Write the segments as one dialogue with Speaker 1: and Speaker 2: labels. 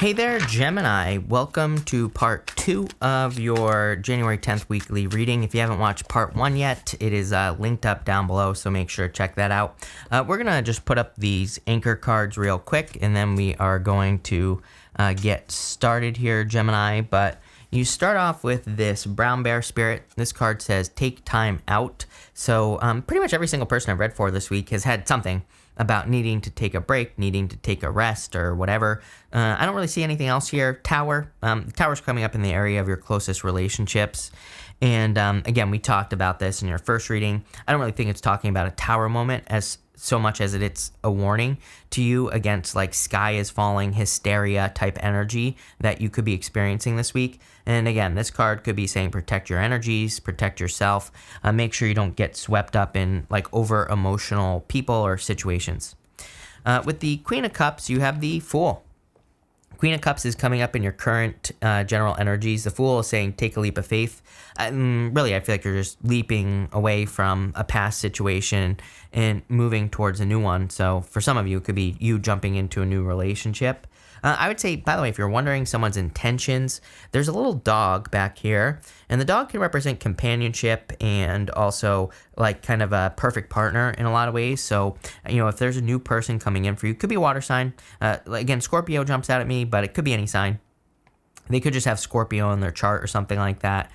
Speaker 1: Hey there, Gemini. Welcome to part 2 of your January 10th weekly reading. If you haven't watched part 1 yet, it is linked up down below, so make sure to check that out. We're going to just put up these anchor cards real quick, and then we are going to get started here, Gemini. But you start off with this brown bear spirit. This card says, take time out. So pretty much every single person I've read for this week has had something about needing to take a break, needing to take a rest or whatever. I don't really see anything else here. Tower. Tower's coming up in the area of your closest relationships. And again, we talked about this in your first reading. I don't really think it's talking about a tower moment as so much as it's a warning to you against like sky is falling, hysteria type energy that you could be experiencing this week. And again, this card could be saying protect your energies, protect yourself, make sure you don't get swept up in like over emotional people or situations. With the Queen of Cups, you have the Fool. Queen of Cups is coming up in your current general energies. The Fool is saying take a leap of faith. Really, I feel like you're just leaping away from a past situation and moving towards a new one. So for some of you, it could be you jumping into a new relationship. I would say, by the way, if you're wondering someone's intentions, there's a little dog back here, and the dog can represent companionship and also like kind of a perfect partner in a lot of ways. So, you know, if there's a new person coming in for you, it could be a water sign. Again, Scorpio jumps out at me, but it could be any sign. They could just have Scorpio in their chart or something like that.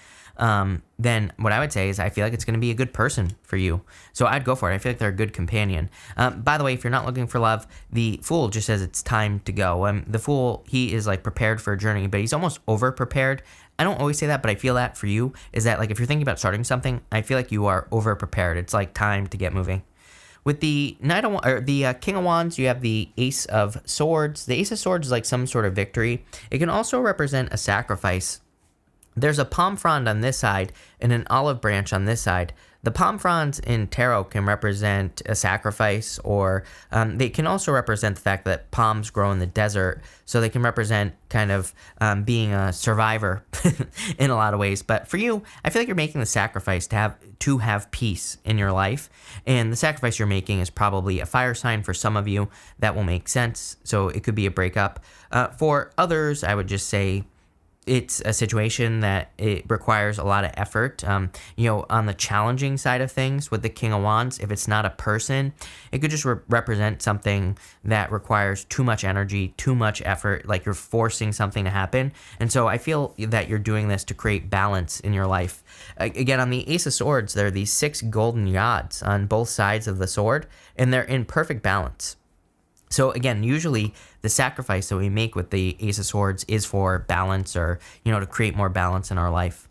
Speaker 1: Then what I would say is I feel like it's going to be a good person for you. So I'd go for it. I feel like they're a good companion. By the way, if you're not looking for love, the Fool just says it's time to go. The Fool, he is like prepared for a journey, but he's almost over prepared. I don't always say that, but I feel that for you is that like if you're thinking about starting something, I feel like you are over prepared. It's like time to get moving. With the King of Wands, you have the Ace of Swords. The Ace of Swords is like some sort of victory. It can also represent a sacrifice. There's a palm frond on this side and an olive branch on this side. The palm fronds in tarot can represent a sacrifice, or they can also represent the fact that palms grow in the desert. So they can represent kind of being a survivor in a lot of ways. But for you, I feel like you're making the sacrifice to have peace in your life. And the sacrifice you're making is probably a fire sign for some of you. That will make sense. So it could be a breakup. For others, I would just say, it's a situation that it requires a lot of effort. On the challenging side of things with the King of Wands, if it's not a person, it could just represent something that requires too much energy, too much effort, like you're forcing something to happen. And so I feel that you're doing this to create balance in your life. Again, on the Ace of Swords, there are these 6 golden rods on both sides of the sword, and they're in perfect balance. So again, usually the sacrifice that we make with the Ace of Swords is for balance or, to create more balance in our life.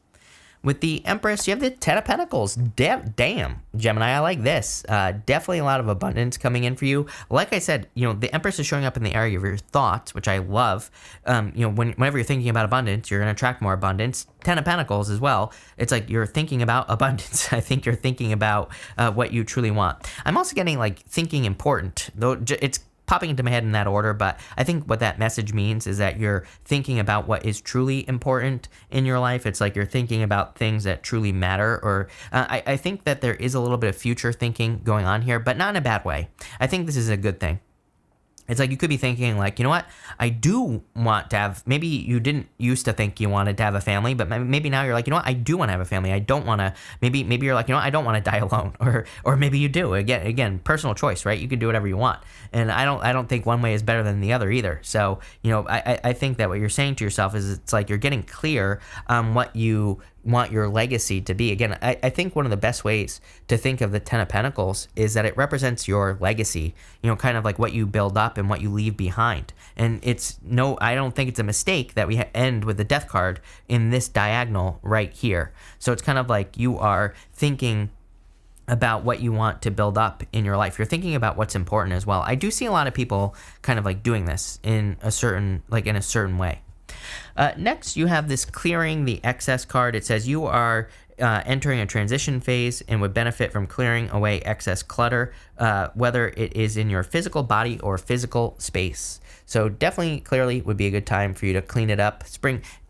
Speaker 1: With the Empress, you have the Ten of Pentacles. Damn, Gemini, I like this. Definitely a lot of abundance coming in for you. Like I said, the Empress is showing up in the area of your thoughts, which I love. Whenever you're thinking about abundance, you're going to attract more abundance. Ten of Pentacles as well. It's like you're thinking about abundance. I think you're thinking about what you truly want. I'm also getting like thinking important, though it's popping into my head in that order, but I think what that message means is that you're thinking about what is truly important in your life. It's like you're thinking about things that truly matter, or I think that there is a little bit of future thinking going on here, but not in a bad way. I think this is a good thing. It's like you could be thinking like, you know what, I do want to have, maybe you didn't used to think you wanted to have a family, but maybe now you're like, you know what, I do want to have a family. I don't want to, maybe you're like, you know what, I don't want to die alone, or maybe you do. Again, personal choice, right? You can do whatever you want. And I don't think one way is better than the other either. So, I think that what you're saying to yourself is it's like you're getting clear on what you want your legacy to be. Again, I think one of the best ways to think of the Ten of Pentacles is that it represents your legacy, kind of like what you build up and what you leave behind. And I don't think it's a mistake that we end with the Death card in this diagonal right here. So it's kind of like you are thinking about what you want to build up in your life. You're thinking about what's important as well. I do see a lot of people kind of like doing this in a certain way. Next, you have this clearing the excess card. It says you are entering a transition phase and would benefit from clearing away excess clutter, whether it is in your physical body or physical space. So definitely, clearly, would be a good time for you to clean it up.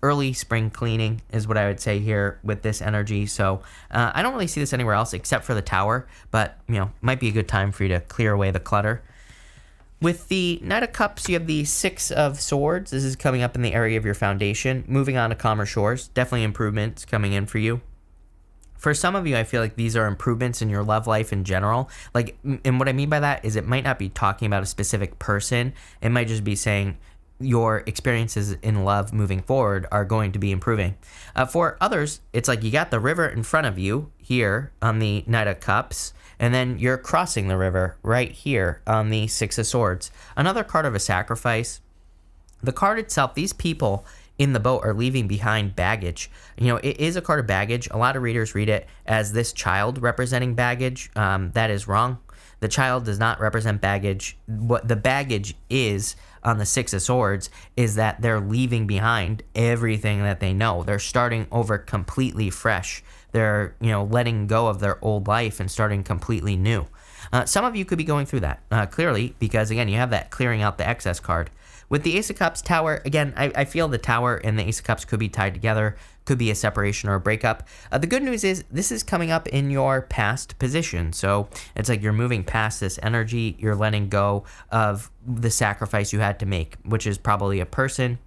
Speaker 1: Early spring cleaning is what I would say here with this energy. So I don't really see this anywhere else except for the Tower, but might be a good time for you to clear away the clutter. With the Knight of Cups, you have the Six of Swords. This is coming up in the area of your foundation. Moving on to calmer shores. Definitely improvements coming in for you. For some of you, I feel like these are improvements in your love life in general. Like, and what I mean by that is it might not be talking about a specific person. It might just be saying your experiences in love moving forward are going to be improving. For others, it's like you got the river in front of you here on the Knight of Cups, and then you're crossing the river right here on the Six of Swords. Another card of a sacrifice. The card itself, these people in the boat are leaving behind baggage. You know, it is a card of baggage. A lot of readers read it as this child representing baggage. That is wrong. The child does not represent baggage. What the baggage is on the Six of Swords is that they're leaving behind everything that they know. They're starting over completely fresh. They're, you know, letting go of their old life and starting completely new. Some of you could be going through that, clearly, because, again, you have that clearing out the excess card. With the Ace of Cups, Tower, again, I feel the Tower and the Ace of Cups could be tied together, could be a separation or a breakup. The good news is this is coming up in your past position. So it's like you're moving past this energy. You're letting go of the sacrifice you had to make, which is probably a person.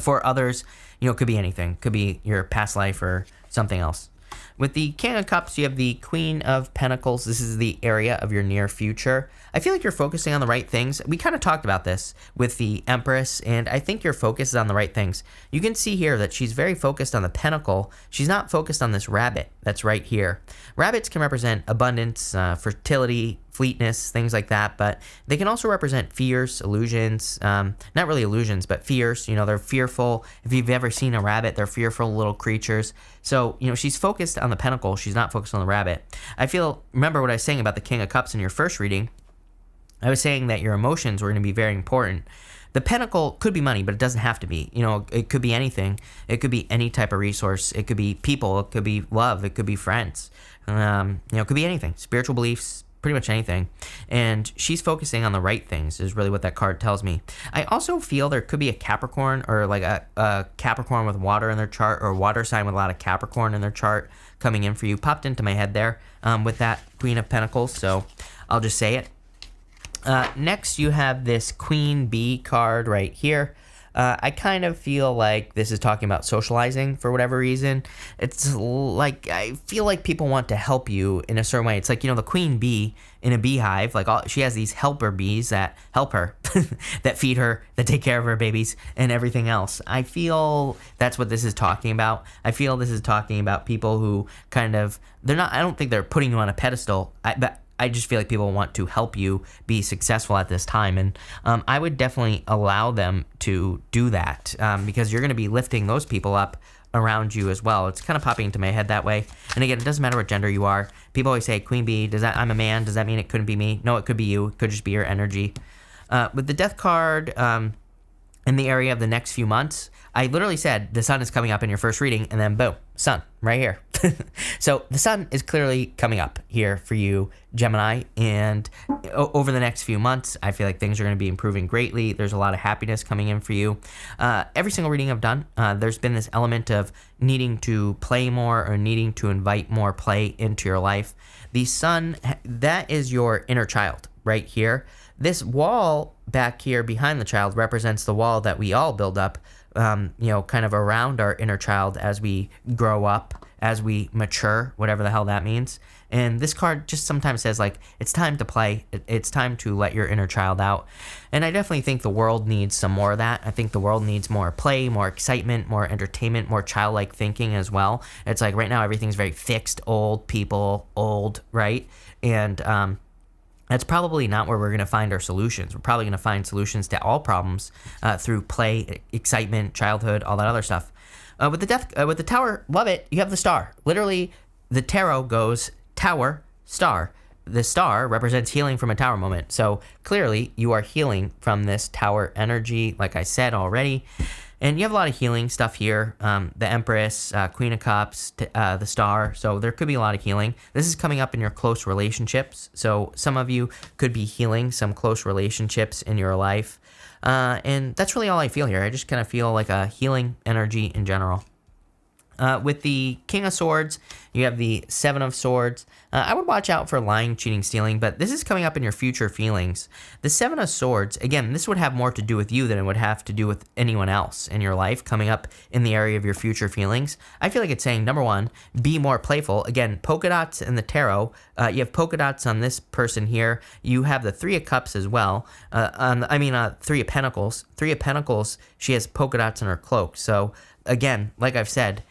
Speaker 1: For others, you know, it could be anything. Could be your past life or something else. With the King of Cups, you have the Queen of Pentacles. This is the area of your near future. I feel like you're focusing on the right things. We kind of talked about this with the Empress, and I think your focus is on the right things. You can see here that she's very focused on the Pentacle. She's not focused on this rabbit that's right here. Rabbits can represent abundance, fertility, fleetness, things like that, but they can also represent fears, illusions, not really illusions, but fears. You know, they're fearful. If you've ever seen a rabbit, they're fearful little creatures. So, you know, she's focused on the Pentacle. She's not focused on the rabbit. Remember what I was saying about the King of Cups in your first reading? I was saying that your emotions were going to be very important. The Pentacle could be money, but it doesn't have to be. You know, it could be anything. It could be any type of resource. It could be people. It could be love. It could be friends. You know, it could be anything. Spiritual beliefs, pretty much anything. And she's focusing on the right things is really what that card tells me. I also feel there could be a Capricorn or like a Capricorn with water in their chart, or a water sign with a lot of Capricorn in their chart coming in for you. Popped into my head there with that Queen of Pentacles, so I'll just say it. Next, you have this Queen Bee card right here. I kind of feel like this is talking about socializing for whatever reason. It's like, I feel like people want to help you in a certain way. It's like, you know, the queen bee in a beehive, like she has these helper bees that help her, that feed her, that take care of her babies and everything else. I feel that's what this is talking about. I feel this is talking about people who kind of, I don't think they're putting you on a pedestal, but I just feel like people want to help you be successful at this time. And I would definitely allow them to do that because you're going to be lifting those people up around you as well. It's kind of popping into my head that way. And again, it doesn't matter what gender you are. People always say, Queen Bee, I'm a man. Does that mean it couldn't be me? No, it could be you. It could just be your energy. With the Death card in the area of the next few months, I literally said the sun is coming up in your first reading, and then boom, sun right here. So the sun is clearly coming up here for you, Gemini, and over the next few months, I feel like things are going to be improving greatly. There's a lot of happiness coming in for you. Every single reading I've done, there's been this element of needing to play more or needing to invite more play into your life. The sun, that is your inner child right here. This wall back here behind the child represents the wall that we all build up, you know, kind of around our inner child as we grow up, as we mature, whatever the hell that means. And this card just sometimes says, like, it's time to play. It's time to let your inner child out. And I definitely think the world needs some more of that. I think the world needs more play, more excitement, more entertainment, more childlike thinking as well. It's like right now everything's very fixed, old people, old, right? And that's probably not where we're going to find our solutions. We're probably going to find solutions to all problems through play, excitement, childhood, all that other stuff. With the Tower, love it. You have the star. Literally, the tarot goes Tower, star. The star represents healing from a Tower moment. So clearly, you are healing from this Tower energy, like I said already. And you have a lot of healing stuff here. The Empress, Queen of Cups, the Star. So there could be a lot of healing. This is coming up in your close relationships. So some of you could be healing some close relationships in your life. And that's really all I feel here. I just kind of feel like a healing energy in general. With the King of Swords, you have the Seven of Swords. I would watch out for lying, cheating, stealing, but this is coming up in your future feelings. The Seven of Swords, again, this would have more to do with you than it would have to do with anyone else in your life coming up in the area of your future feelings. I feel like it's saying, number one, be more playful. Again, polka dots in the tarot. You have polka dots on this person here. You have the Three of Cups as well. Three of Pentacles. Three of Pentacles, she has polka dots in her cloak. So, again, like I've said,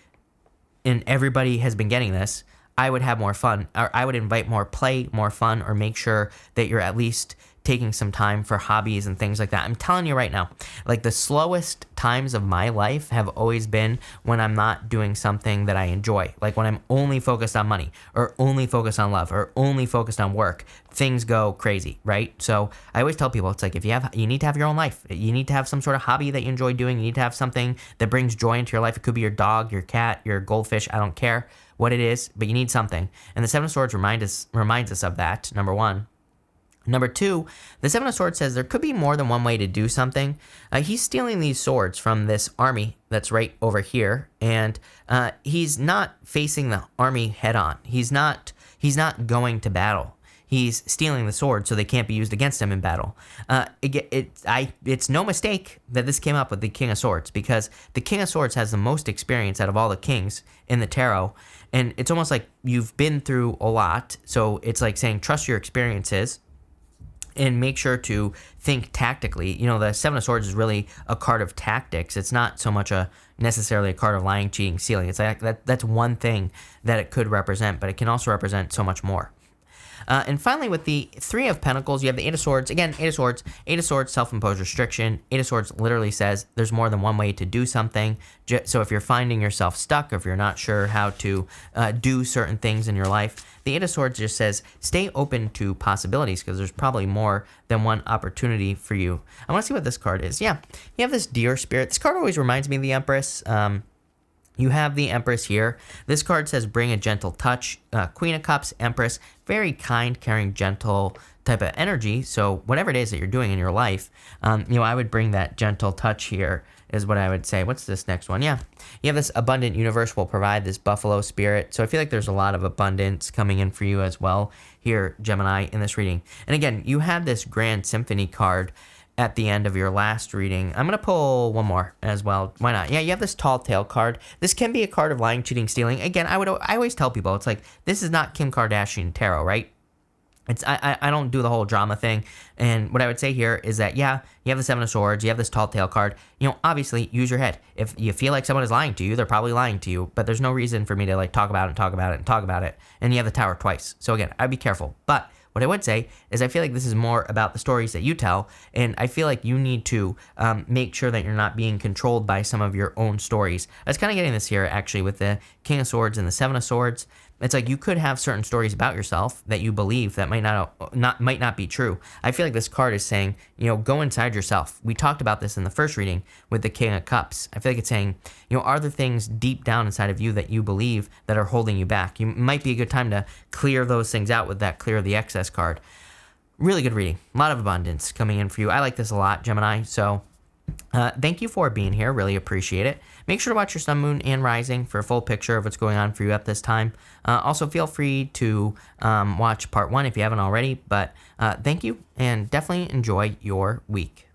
Speaker 1: and everybody has been getting this, I would have more fun, or I would invite more play, more fun, or make sure that you're at least taking some time for hobbies and things like that. I'm telling you right now, like the slowest times of my life have always been when I'm not doing something that I enjoy. Like when I'm only focused on money, or only focused on love, or only focused on work, things go crazy, right? So I always tell people, it's like, you need to have your own life. You need to have some sort of hobby that you enjoy doing. You need to have something that brings joy into your life. It could be your dog, your cat, your goldfish. I don't care what it is, but you need something. And the Seven of Swords reminds us of that, number one. Number two, the Seven of Swords says there could be more than one way to do something. He's stealing these swords from this army that's right over here, and he's not facing the army head on. He's not going to battle. He's stealing the sword so they can't be used against him in battle. It's no mistake that this came up with the King of Swords, because the King of Swords has the most experience out of all the kings in the tarot, and it's almost like you've been through a lot, so it's like saying trust your experiences and make sure to think tactically. You know, the Seven of Swords is really a card of tactics. It's not so much necessarily a card of lying, cheating, stealing. It's like that's one thing that it could represent, but it can also represent so much more. And finally, with the Three of Pentacles, you have the Eight of Swords. Again, Eight of Swords, self-imposed restriction. Eight of Swords literally says there's more than one way to do something. So if you're finding yourself stuck, or if you're not sure how to do certain things in your life, the Eight of Swords just says stay open to possibilities, because there's probably more than one opportunity for you. I want to see what this card is. Yeah, you have this Deer Spirit. This card always reminds me of the Empress. You have the Empress here. This card says bring a gentle touch. Queen of Cups, Empress, very kind, caring, gentle type of energy. So whatever it is that you're doing in your life, I would bring that gentle touch here is what I would say. What's this next one? Yeah, you have this abundant universe will provide, this Buffalo Spirit. So I feel like there's a lot of abundance coming in for you as well here, Gemini, in this reading. And again, you have this Grand Symphony card at the end of your last reading. I'm going to pull one more as well. Why not? Yeah, you have this Tall Tale card. This can be a card of lying, cheating, stealing. Again, I always tell people, it's like, this is not Kim Kardashian tarot, right? I don't do the whole drama thing. And what I would say here is that, yeah, you have the Seven of Swords, you have this Tall Tale card. Obviously, use your head. If you feel like someone is lying to you, they're probably lying to you. But there's no reason for me to talk about it. And you have the Tower twice. So again, I'd be careful. But what I would say is I feel like this is more about the stories that you tell, and I feel like you need to make sure that you're not being controlled by some of your own stories. I was kind of getting this here, actually, with the King of Swords and the Seven of Swords. It's like you could have certain stories about yourself that you believe that might not be true. I feel like this card is saying, go inside yourself. We talked about this in the first reading with the King of Cups. I feel like it's saying, are there things deep down inside of you that you believe that are holding you back? You might be a good time to clear those things out with that Clear the Excess card. Really good reading. A lot of abundance coming in for you. I like this a lot, Gemini. So thank you for being here. Really appreciate it. Make sure to watch your sun, moon, and rising for a full picture of what's going on for you at this time. Also, feel free to watch part 1 if you haven't already. But thank you, and definitely enjoy your week.